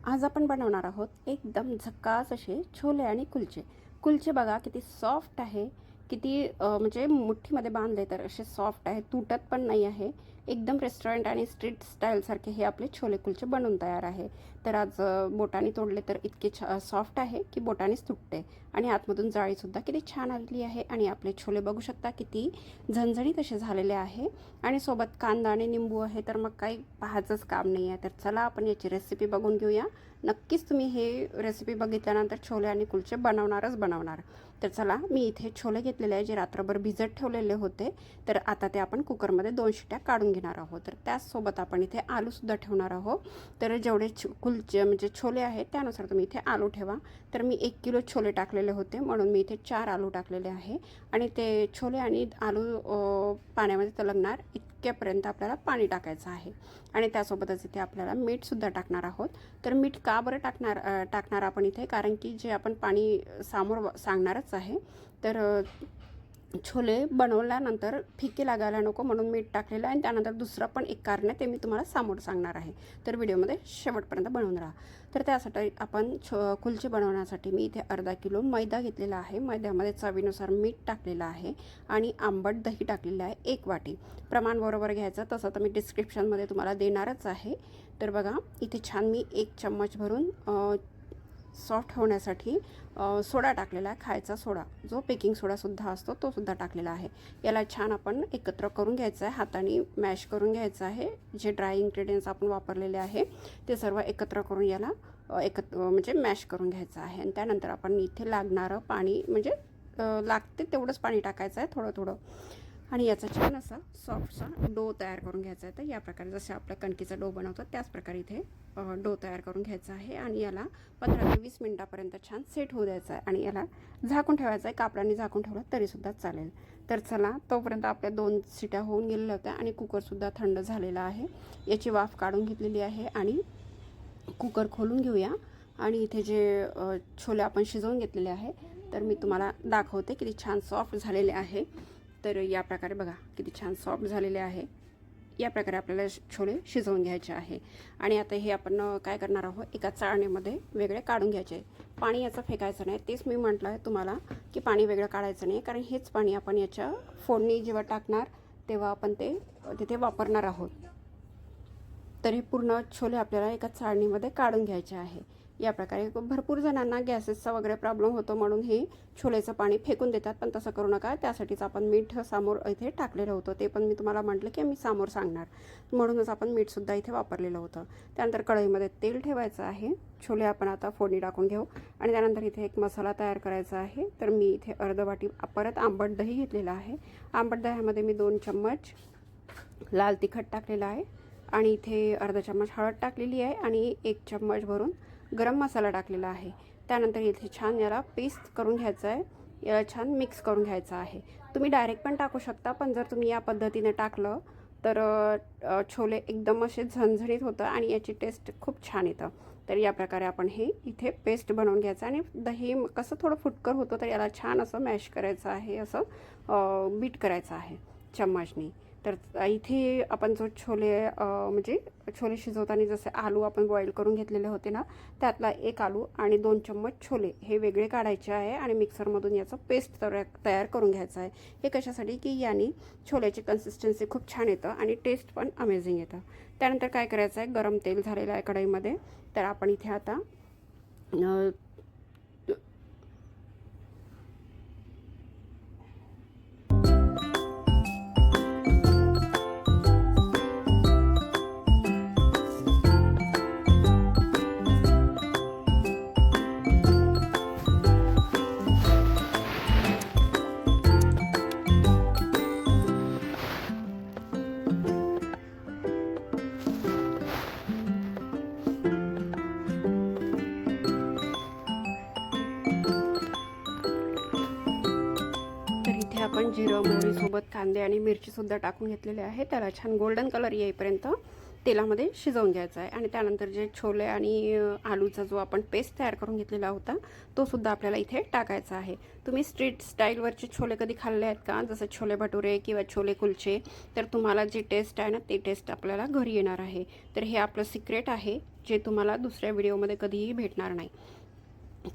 आज आपण बनवणार आहोत एकदम झकास असे छोले आणि कुलचे. कुलचे बघा किती सॉफ्ट आहे, किती म्हणजे मुठीमध्ये बांधले तर असे सॉफ्ट आहे, तुटत पण नाही आहे. एकदम रेस्टॉरंट आणि स्ट्रीट स्टाईलसारखे हे आपले छोले कुलचे बनवून तयार आहे. तर आज बोटाने तोडले तर इतके सॉफ्ट आहे की बोटानेच तुटते आणि आतमधून जाळीसुद्धा किती छान आलेली आहे. आणि आपले छोले बघू शकता किती झणझणीत असे झालेले आहे आणि सोबत कांदा आणि निंबू आहे, तर मग काही पाहायचंच काम नाही आहे. तर चला आपण याची रेसिपी बघून घेऊया. नक्कीच तुम्ही हे रेसिपी बघितल्यानंतर छोले आणि कुलचे बनवणार. तर चला, मी इथे छोले घेतलेले आहे जे रात्रभर भिजत ठेवलेले होते. तर आता ते आपण कुकरमध्ये 2 शिट्या काढून घेणार आहोत. तर त्याचसोबत आपण इथे आलूसुद्धा ठेवणार आहोत. तर जेवढे कुलचे म्हणजे छोले आहेत त्यानुसार तुम्ही इथे आलू ठेवा. तर मी 1 किलो छोले टाकलेले होते म्हणून मी इथे 4 आलू टाकलेले आहे. आणि ते छोले आणि आलू पाण्यामध्ये तलगणार इतक्यापर्यंत आपल्याला पाणी टाकायचं आहे. आणि त्यासोबतच इथे आपल्याला मीठसुद्धा टाकणार आहोत. तर मीठ का बरं टाकणार आपण इथे, कारण की जे आपण पाणी समोर सांगणारच आहे. तर छोले बनवल्यानंतर फिके लागायला नको म्हणून मीठ टाकलेलं आहे. आणि त्यानंतर दुसरं पण एक कारण आहे, ते मी तुम्हाला समोर सांगणार आहे. तर व्हिडिओमध्ये शेवटपर्यंत बनवून राहा. तर त्यासाठी आपण कुलचे बनवण्यासाठी मी इथे अर्धा किलो मैदा घेतलेला आहे. मैद्यामध्ये चवीनुसार मीठ टाकलेलं आहे आणि आंबट दही टाकलेलं आहे 1 वाटी. प्रमाण बरोबर घ्यायचं, तसं तर मी डिस्क्रिप्शनमध्ये तुम्हाला देणारच आहे. तर बघा इथे छान मी 1 चम्मच भरून सॉफ्ट होण्यासाठी सोडा टाकलेला आहे, खायचा सोडा, जो बेकिंग सोडासुद्धा असतो तो सुद्धा टाकलेला आहे. याला छान आपण एकत्र करून घ्यायचं आहे, हाताने मॅश करून घ्यायचं आहे. जे ड्राय इन्ग्रेडियंट्स आपण वापरलेले आहे ते सर्व एकत्र करून याला म्हणजे मॅश करून घ्यायचं आहे. आणि त्यानंतर आपण इथे लागणारं पाणी म्हणजे लागते तेवढंच पाणी टाकायचं आहे, थोडं थोडं. आणि याचा छान असा सॉफ्टसा डो तयार करून घ्यायचा आहे. तर या प्रकारे जसं आपल्या कणकीचा डो बनवतो त्याच प्रकारे इथे डो तयार करून घ्यायचा आहे. आणि याला 15 ते 20 मिनिटापर्यंत छान सेट होऊ द्यायचं आहे. आणि याला झाकून ठेवायचं आहे, कापडाने झाकून ठेवलं तरीसुद्धा चालेल. तर चला, तोपर्यंत आपल्या 2 शिट्या होऊन गेलेल्या होत्या आणि कुकरसुद्धा थंड झालेला आहे. याची वाफ काढून घेतलेली आहे आणि कुकर खोलून घेऊया. आणि इथे जे छोले आपण शिजवून घेतलेले आहे तर मी तुम्हाला दाखवते किती छान सॉफ्ट झालेले आहे. तर या प्रकारे बघा किती छान सॉफ्ट झालेले आहे. या प्रकारे आपल्याला छोले शिजवून घ्यायचे आहे. आणि आता हे आपण काय करणार आहोत, एका चाळणीमध्ये वेगळे काढून घ्यायचे. पाणी याचं फेकायचं नाही, तेच मी म्हटलं आहे तुम्हाला की पाणी वेगळं काढायचं नाही, कारण हेच पाणी आपण याच्या फोडणी जेव्हा टाकणार तेव्हा आपण ते तिथे वापरणार आहोत. तर हे पूर्ण छोले आपल्याला एका चाळणीमध्ये काढून घ्यायचे आहे. या प्रकारे भरपूर जणांना गॅसेसचा वगैरे प्रॉब्लेम होतो म्हणून हे छोलेचं पाणी फेकून देतात, पण तसं करू नका. त्यासाठीच आपण मीठ समोर इथे टाकलेलं होतं, ते पण मी तुम्हाला म्हटलं की मी समोर सांगणार, म्हणूनच आपण मीठसुद्धा इथे वापरलेलं होतं. त्यानंतर कढईमध्ये तेल ठेवायचं आहे. छोले आपण आता फोडणी टाकून घेऊ. आणि त्यानंतर इथे एक मसाला तयार करायचा आहे. तर मी इथे अर्ध वाटी परत आंबट दही घेतलेलं आहे. आंबट दह्यामध्ये मी 2 चम्मच लाल तिखट टाकलेलं आहे. आणि इथे अर्धा चम्मच हळद टाकलेली आहे आणि 1 चम्मच भरून गरम मसाला टाकलेला आहे. त्यानंतर इथे छान याला पेस्ट करून घ्यायचं आहे. याला छान मिक्स करून घ्यायचं आहे. तुम्ही डायरेक्ट पण टाकू शकता, पण जर तुम्ही या पद्धतीने टाकलं तर छोले एकदम असे झणझणीत होतं आणि याची टेस्ट खूप छान येतं. तर या प्रकारे आपण हे इथे पेस्ट बनवून घ्यायचं. आणि दही कसं थोडं फुटकर होतं, तर याला छान असं मॅश करायचं आहे, असं बीट करायचं आहे चम्मचने. तर इथे आपण जो छोले म्हणजे छोले शिजवताना जसे आलू आपण बॉईल करून घेतलेले होते ना, त्यातला 1 आलू आणि 2 चम्मच छोले हे वेगळे काढायचे आहे आणि मिक्सरमधून याचं पेस्ट तयार करून घ्यायचं आहे. हे कशासाठी की याने छोल्याची कन्सिस्टन्सी खूप छान येतं आणि टेस्ट पण अमेझिंग येतं. त्यानंतर काय करायचं आहे, गरम तेल झालेलं आहे कढईमध्ये. तर आपण इथे आता आपण जिरं मोहरीसोबत कांदे आणि मिरचीसुद्धा टाकून घेतलेले आहे. त्याला छान गोल्डन कलर येईपर्यंत तेलामध्ये शिजवून घ्यायचा आहे. आणि त्यानंतर जे छोले आणि आलूचा जो आपण पेस्ट तयार करून घेतलेला होता तो सुद्धा आपल्याला इथे टाकायचा आहे. तुम्ही स्ट्रीट स्टाईलवरचे छोले कधी खाल्ले आहेत का, जसं छोले भटुरे किंवा छोले कुलचे, तर तुम्हाला जी टेस्ट आहे ना ती टेस्ट आपल्याला घरी येणार आहे. तर हे आपलं सिक्रेट आहे जे तुम्हाला दुसऱ्या व्हिडिओमध्ये कधीही भेटणार नाही.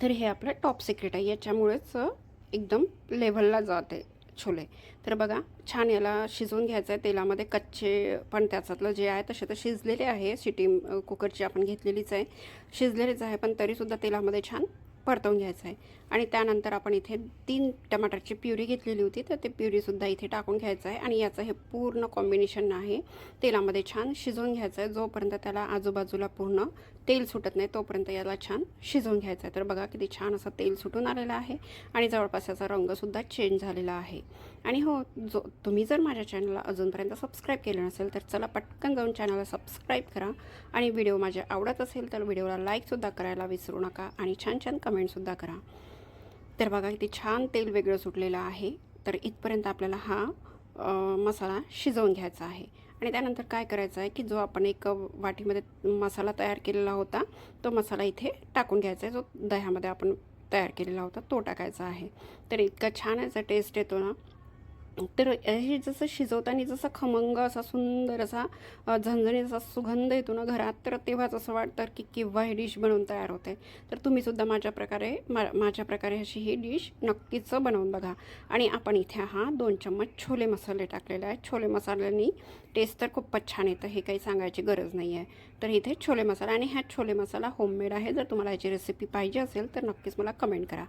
तर हे आपलं टॉप सिक्रेट आहे, याच्यामुळेच एकदम लेव्हलला जाते छोले. तर बघा छान याला शिजवून घ्यायचं आहे तेलामध्ये. कच्चे पण त्याच्यातलं जे आहे तसे तर शिजलेले आहे, शिटी कुकरची आपण घेतलेलीच आहे, शिजलेलेच आहे, पण तरीसुद्धा तेलामध्ये छान परतवून घ्यायचं आहे. आणि त्यानंतर आपण इथे 3 टमाटरची प्युरी घेतलेली होती, तर ते प्युरीसुद्धा इथे टाकून घ्यायचं आहे. आणि याचं हे पूर्ण कॉम्बिनेशन आहे तेलामध्ये छान शिजवून घ्यायचं आहे. जोपर्यंत त्याला आजूबाजूला पूर्ण तेल सुटत नाही तोपर्यंत याला छान शिजवून घ्यायचं आहे. तर बघा किती छान असं तेल सुटून आलेलं आहे आणि जवळपास याचा रंगसुद्धा चेंज झालेला आहे. आणि हो, तुम्ही जर माझ्या चॅनलला अजूनपर्यंत सबस्क्राईब केलं नसेल तर चला पटकन जाऊन चॅनलला सबस्क्राईब करा. आणि व्हिडिओ माझे आवडत असेल तर व्हिडिओला लाईकसुद्धा करायला विसरू नका आणि छान छान कमेंटसुद्धा करा. तर बघा किती छान तेल वेगळं सुटलेलं आहे. तर इथपर्यंत आपल्याला हा मसाला शिजवून घ्यायचा आहे. आणि त्यानंतर काय करायचं आहे की जो आपण एक वाटीमध्ये मसाला तयार केलेला होता तो मसाला इथे टाकून घ्यायचा आहे, जो दह्यामध्ये आपण तयार केलेला होता तो टाकायचा आहे. तर इतका छान याचा टेस्ट येतो ना. तर हे जसं शिजवताना जसं खमंग असा सुंदर असा झणझणीत असा सुगंध येतो ना घरात, तर तेव्हाच असं वाटतं की केव्हा ही डिश बनवून तयार होते. तर तुम्हीसुद्धा माझ्या प्रकारे अशी ही डिश नक्कीच बनवून बघा. आणि आपण इथे 2 चम्मच छोले मसाले टाकलेले आहेत. छोले मसाल्यानी टेस्ट तर खूपच छान येतं, हे काही सांगायची गरज नाही आहे. तर इथे छोले मसाला, आणि हा छोले मसाला होममेड आहे. जर तुम्हाला याची रेसिपी पाहिजे असेल तर नक्कीच मला कमेंट करा.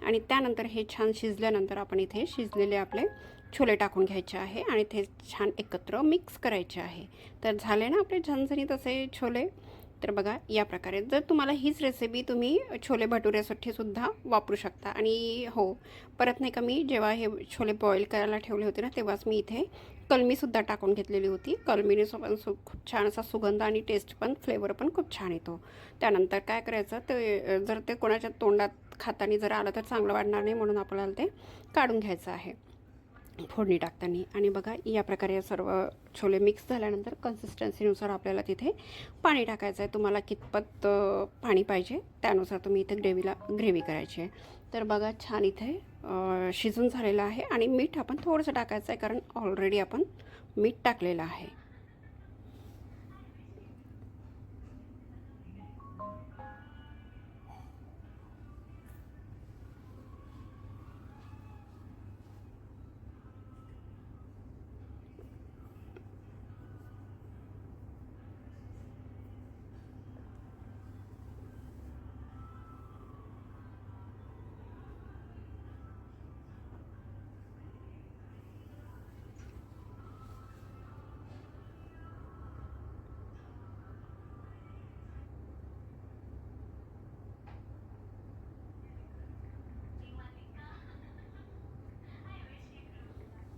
आणि त्यानंतर हे छान शिजल्यानंतर आपण इथे शिजलेले आपले छोले टाकून घ्यायचे आहे आणि ते छान एकत्र मिक्स करायचे आहे. तर झाले ना आपले झणझणीत असे छोले. तर बघा या प्रकारे जर तुम्हाला हीच रेसिपी तुम्ही छोले भटुऱ्यासाठी सुद्धा वापरू शकता. आणि हो, परत नाही का, मी जेव्हा हे छोले बॉईल करायला ठेवले होते ना तेव्हाच मी इथे कलमीसुद्धा टाकून घेतलेली होती. कलमीने पण खूप छान असा सुगंध आणि टेस्ट पण फ्लेवर पण खूप छान येतो. त्यानंतर काय करायचं, ते जर ते कोणाच्या तोंडात खाताना जर आलं तर चांगलं वाटणार नाही, म्हणून आपल्याला ते काढून घ्यायचं आहे फोडणी टाकताना. आणि बघा या प्रकारे सर्व छोले मिक्स झाल्यानंतर कन्सिस्टन्सीनुसार आपल्याला तिथे पाणी टाकायचं आहे. तुम्हाला कितपत पाणी पाहिजे त्यानुसार तुम्ही इथे ग्रेव्ही करायची आहे. तर बघा छान इथे शिजून झालेलं आहे. आणि मीठ आपण थोडंसं टाकायचं आहे कारण ऑलरेडी आपण मीठ टाकलेलं आहे.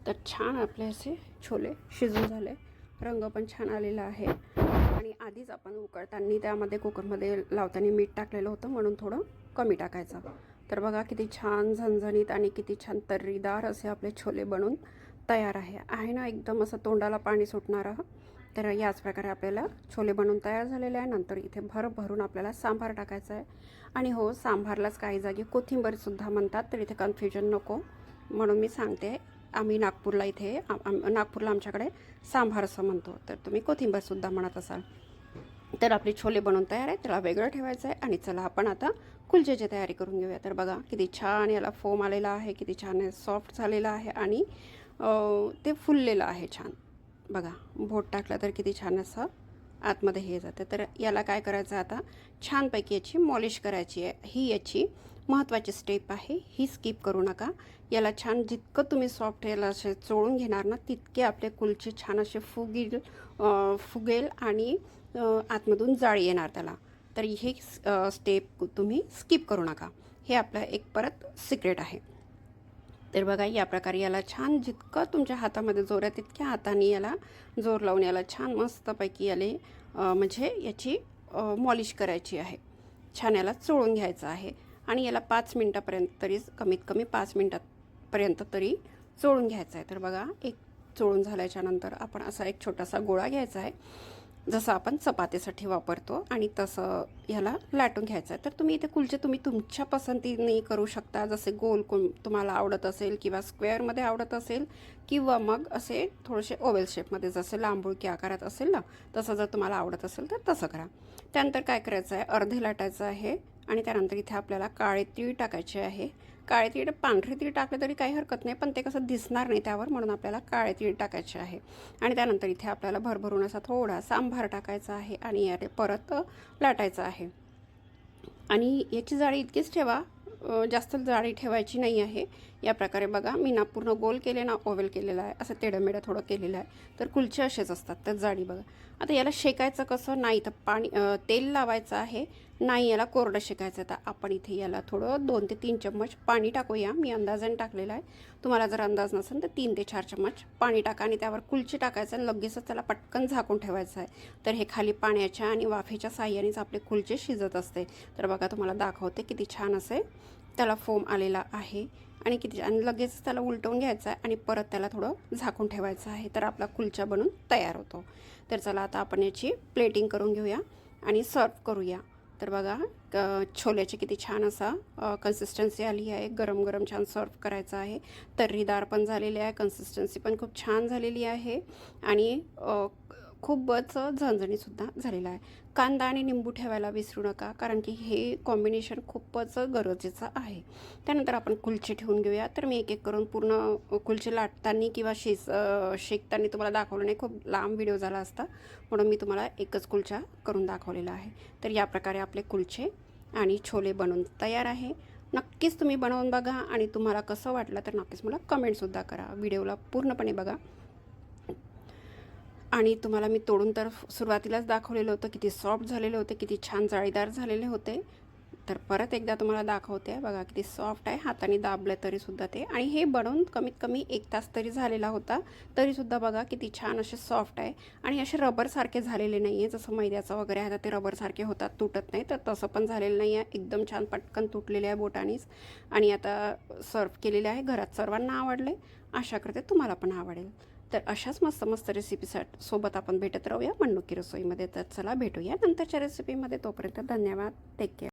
तर छान आपले असे छोले शिजून झाले, रंग पण छान आलेला आहे. आणि आधीच आपण उकळताना त्यामध्ये कुकरमध्ये लावताना मीठ टाकलेलं होतं, म्हणून थोडं कमी टाकायचं. तर बघा किती छान झणझणीत आणि किती छान तर्रीदार असे आपले छोले बनून तयार आहे ना, एकदम असं तोंडाला पाणी सुटणारं. तर याच प्रकारे आपल्याला छोले बनवून तयार झालेले आहे. नंतर इथे भरून आपल्याला सांबार टाकायचा आहे. आणि हो, सांबारलाच काही जागी कोथिंबीरसुद्धा म्हणतात, तर इथे कन्फ्युजन नको म्हणून मी सांगते. आम्ही नागपूरला इथे नागपूरला आमच्याकडे सांबार असं म्हणतो, तर तुम्ही कोथिंबीरसुद्धा म्हणत असाल. तर आपले छोले बनवून तयार आहे, त्याला वेगळं ठेवायचं आहे. आणि चला आपण आता कुलचेची तयारी करून घेऊया. तर बघा किती छान याला फोम आलेला आहे, किती छान सॉफ्ट झालेला आहे आणि ते फुललेलं आहे छान. बघा बोट टाकलं तर किती छान असं आतमध्ये हे जातं. तर याला काय करायचं, आता छानपैकी याची मॉलिश करायची आहे. ही याची महत्त्वाची स्टेप आहे, ही स्किप करू नका. याला छान जितकं तुम्ही सॉफ्ट याला असे चोळून घेणार ना तितके आपले कुलचे छान असे फुगेल आणि आतमधून जाळी येणार त्याला. तर हे स्टेप तुम्ही स्किप करू नका, हे आपलं एक परत सिक्रेट आहे. तर बघा या प्रकारे याला छान जितकं तुमच्या हातामध्ये जोर आहे तितक्या हाताने याला जोर लावून याला छान मस्तपैकी म्हणजे याची मॉलिश करायची आहे. छान याला चोळून घ्यायचं आहे. आणि याला 5 मिनटापर्यंत तरी, कमीत कमी 5 मिनटापर्यंत तरी चोळून घ्यायचं आहे. तर बघा एक चोळून झाल्याच्या नंतर आपण असा एक छोटासा गोळा घ्यायचा आहे. जसं आपण चपातीसाठी वापरतो आणि तसं ह्याला लाटून घ्यायचं आहे. तर तुम्ही इथे कुलचे तुम्ही तुमच्या पसंतीने करू शकता, जसे गोल तुम्हाला आवडत असेल किंवा स्क्वेअरमध्ये आवडत असेल किंवा मग असे थोडेसे ओव्हल शेपमध्ये, जसे लांबुळकी आकारात असेल ना तसं जर तुम्हाला आवडत असेल तर तसं करा. त्यानंतर काय करायचं आहे, अर्धे लाटायचं आहे आणि त्यानंतर इथे आपल्याला काळे तीळ टाकायचे आहे. काळे तीळ, पांढरे तीळ टाकले तरी काही हरकत नाही, पण ते कसं दिसणार नाही त्यावर, म्हणून आपल्याला काळे तीळ टाकायचे आहे. आणि त्यानंतर इथे आपल्याला भरभरून असा थोडा सांभार टाकायचा आहे आणि याने परत लाटायचं आहे. आणि याची जाळी इतकीच ठेवा, जास्त जाळी ठेवायची नाही आहे. या प्रकारे बघा, मी ना पूर्ण गोल केले ना ओव्हल केलेला आहे, असं तेढंमेढं थोडं केलेलं आहे. तर कुलचे असेच असतात, तर जाळी बघा. आता याला शेकायचं कसं, नाही तर तेल लावायचं आहे, नाही याला कोरडं शेकायचं. तर आपण इथे याला थोडं 2 ते 3 चम्मच पाणी टाकूया. मी अंदाजाने टाकलेला आहे, तुम्हाला जर अंदाज नसेल तर 3 ते 4 चम्मच पाणी टाका आणि त्यावर कुलचे टाकायचं आणि लगेचच त्याला पटकन झाकून ठेवायचं आहे. तर हे खाली पाण्याच्या आणि वाफेच्या साह्यानेच आपले कुलचे शिजत असते. तर बघा, तुम्हाला दाखवते किती छान असे त्याला फोम आलेला आहे आणि किती, आणि लगेच त्याला उलटवून घ्यायचं आहे आणि परत त्याला थोडं झाकून ठेवायचं आहे. तर आपला कुलचा बनून तयार होतो. तर चला आता आपण याची प्लेटिंग करून घेऊया आणि सर्व करूया. तर बघा, छोल्याची किती छान असा कन्सिस्टन्सी आली आहे. गरम गरम छान सर्व करायचं आहे. तर्रीदार पण झालेले आहे, कन्सिस्टन्सी पण खूप छान झालेली आहे आणि खूपच झणझणीतसुद्धा झालेला आहे. कांदा आणि निंबू ठेवायला विसरू नका, कारण की हे कॉम्बिनेशन खूपच गरजेचं आहे. त्यानंतर आपण कुलचे ठेवून घेऊया. तर मी एक एक करून पूर्ण कुलचे लाटताना किंवा शेकताना तुम्हाला दाखवलं नाही, खूप लांब व्हिडिओ झाला असता, म्हणून मी तुम्हाला एकच कुलचा करून दाखवलेला आहे. तर या प्रकारे आपले कुलचे आणि छोले बनवून तयार आहे. नक्कीच तुम्ही बनवून बघा आणि तुम्हाला कसं वाटलं तर नक्कीच मला कमेंटसुद्धा करा. व्हिडिओला पूर्णपणे बघा. आणि तुम्हाला मी तोडून तर सुरुवातीलाच दाखवलेलं होतं, किती सॉफ्ट झालेले होते, किती छान जाळीदार झालेले होते. तर परत एकदा तुम्हाला दाखवते, बघा किती सॉफ्ट आहे, हाताने दाबलं तरीसुद्धा ते. आणि हे बनवून कमीत कमी 1 तास तरी झालेला होता, तरीसुद्धा बघा किती छान असे सॉफ्ट आहे आणि असे रबरसारखे झालेले नाही आहे. जसं मैद्याचं वगैरे आहे तर ते रबरसारखे होतात, तुटत नाही, तर तसं पण झालेलं नाही आहे. एकदम छान पटकन तुटलेले आहे बोटानीच. आणि आता सर्व केलेले आहे. घरात सर्वांना आवडले, आशा करते तुम्हाला पण आवडेल. तर अशाच मस्त मस्त सोबत आपण भेटत राहूया मन्नुकी रसोईमध्ये. तर चला भेटूया नंतरच्या रेसिपीमध्ये. तोपर्यंत धन्यवाद. Take care.